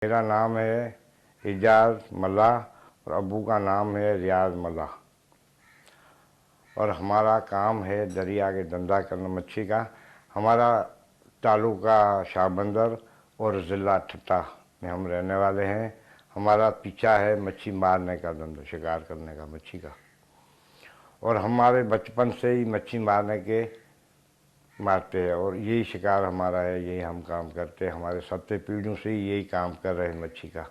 मेरा नाम है इजाज़ मल्ला और अब्बू का नाम है रियाज मल्ला और हमारा काम है दरिया के धंधा करना मच्छी का। हमारा तालुका शाहबंदर और ज़िला ठट्टा में हम रहने वाले हैं। हमारा पीछा है मच्छी मारने का धंधा, शिकार करने का मच्छी का, और हमारे बचपन से ही मच्छी मारते हैं और यही शिकार हमारा है, यही हम काम करते हैं। हमारे सत्य पीढ़ियों से ही यही काम कर रहे हैं मच्छी का।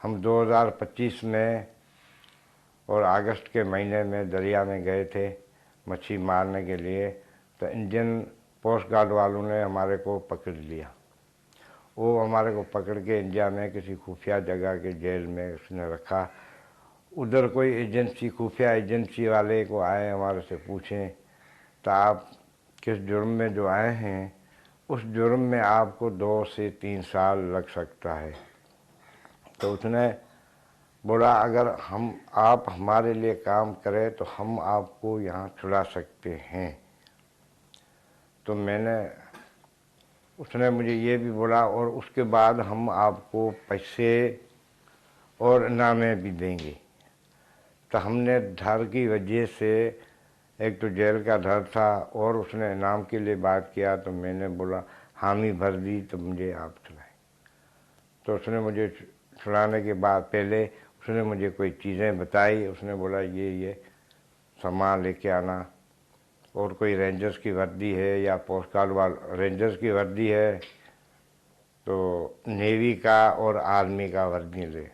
हम 2025 में और अगस्त के महीने में दरिया में गए थे मच्छी मारने के लिए, तो इंडियन कोस्ट गार्ड वालों ने हमारे को पकड़ लिया। वो हमारे को पकड़ के इंडिया में किसी खुफिया जगह के जेल में उसने रखा। उधर कोई एजेंसी, खुफिया एजेंसी वाले को आए, हमारे से पूछें तो आप किस जुर्म में जो आए हैं, उस जुर्म में आपको 2 से 3 साल लग सकता है। तो उसने बोला अगर आप हमारे लिए काम करें तो हम आपको यहाँ छुड़ा सकते हैं। तो उसने मुझे ये भी बोला और उसके बाद हम आपको पैसे और इनामे भी देंगे। तो हमने डर की वजह से, एक तो जेल का डर था और उसने इनाम के लिए बात किया, तो मैंने बोला हामी भर दी तो मुझे आप छुड़ाएं। तो उसने मुझे छुड़ाने के बाद पहले उसने मुझे कोई चीज़ें बताई। उसने बोला ये सामान लेके आना, और कोई रेंजर्स की वर्दी है या पोस्ट गार्ड वाला रेंजर्स की वर्दी है तो नेवी का और आर्मी का वर्दी ले।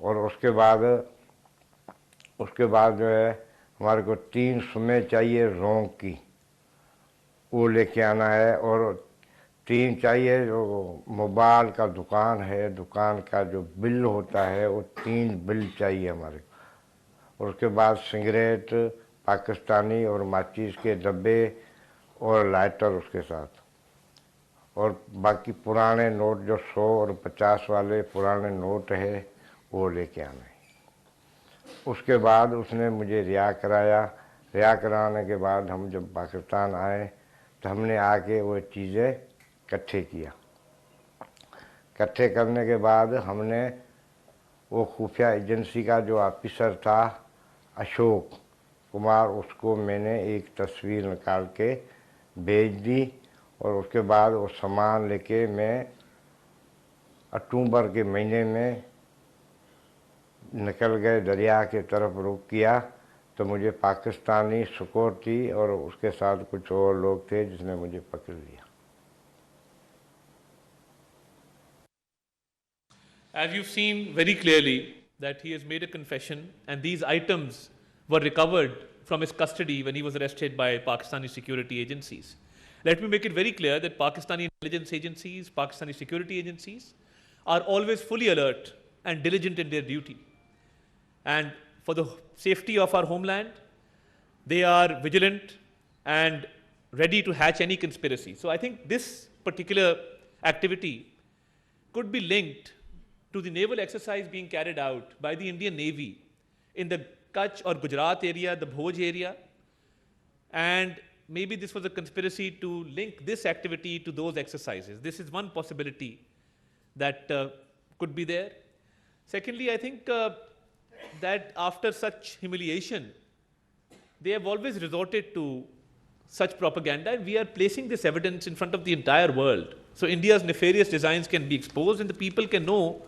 और उसके बाद जो है हमारे को 3 सुमें चाहिए रोंग की, वो लेके आना है। और 3 चाहिए जो मोबाइल का दुकान है, दुकान का जो बिल होता है वो 3 बिल चाहिए हमारे को। और उसके बाद सिगरेट पाकिस्तानी और माचिस के डब्बे और लाइटर उसके साथ, और बाकी पुराने नोट जो 100 और 50 वाले पुराने नोट है वो लेके आना है। उसके बाद उसने मुझे रिहा कराया। रिहा कराने के बाद हम जब पाकिस्तान आए तो हमने आके वो चीज़ें इकट्ठे किया। इकट्ठे करने के बाद हमने वो खुफिया एजेंसी का जो ऑफिसर था अशोक कुमार, उसको मैंने एक तस्वीर निकाल के भेज दी। और उसके बाद वो सामान लेके मैं अक्टूबर के महीने में निकल गए, दरिया के तरफ रुख किया। तो मुझे पाकिस्तानी सिक्योरिटी और उसके साथ कुछ और लोग थे जिसने मुझे पकड़ लिया। As you've seen very clearly that he has made a confession, and these items were recovered from his custody when he was arrested by Pakistani security agencies. Let me make it very clear that Pakistani intelligence agencies, Pakistani security agencies are always fully alert and diligent in their duty. And for the safety of our homeland, they are vigilant and ready to hatch any conspiracy. So I think this particular activity could be linked to the naval exercise being carried out by the Indian Navy in the Kutch or Gujarat area, the Bhoj area, and maybe this was a conspiracy to link this activity to those exercises. This is one possibility that could be there. Secondly, I think that after such humiliation, they have always resorted to such propaganda, and we are placing this evidence in front of the entire world. So India's nefarious designs can be exposed and the people can know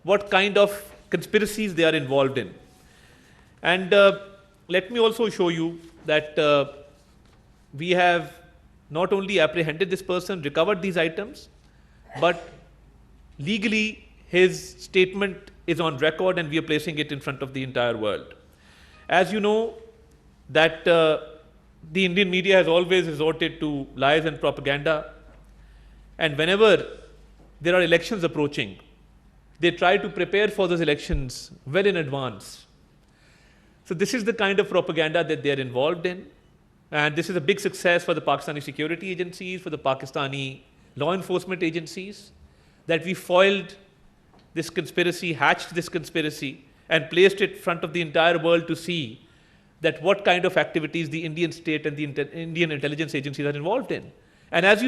what kind of conspiracies they are involved in. And let me also show you that we have not only apprehended this person, recovered these items, but legally his statement is on record and we are placing it in front of the entire world. As you know that the Indian media has always resorted to lies and propaganda, and whenever there are elections approaching, they try to prepare for those elections well in advance. So this is the kind of propaganda that they are involved in, and this is a big success for the Pakistani security agencies, for the Pakistani law enforcement agencies, that we foiled this conspiracy, hatched this conspiracy, and placed it in front of the entire world to see that what kind of activities the Indian state and the Indian intelligence agencies are involved in. And as you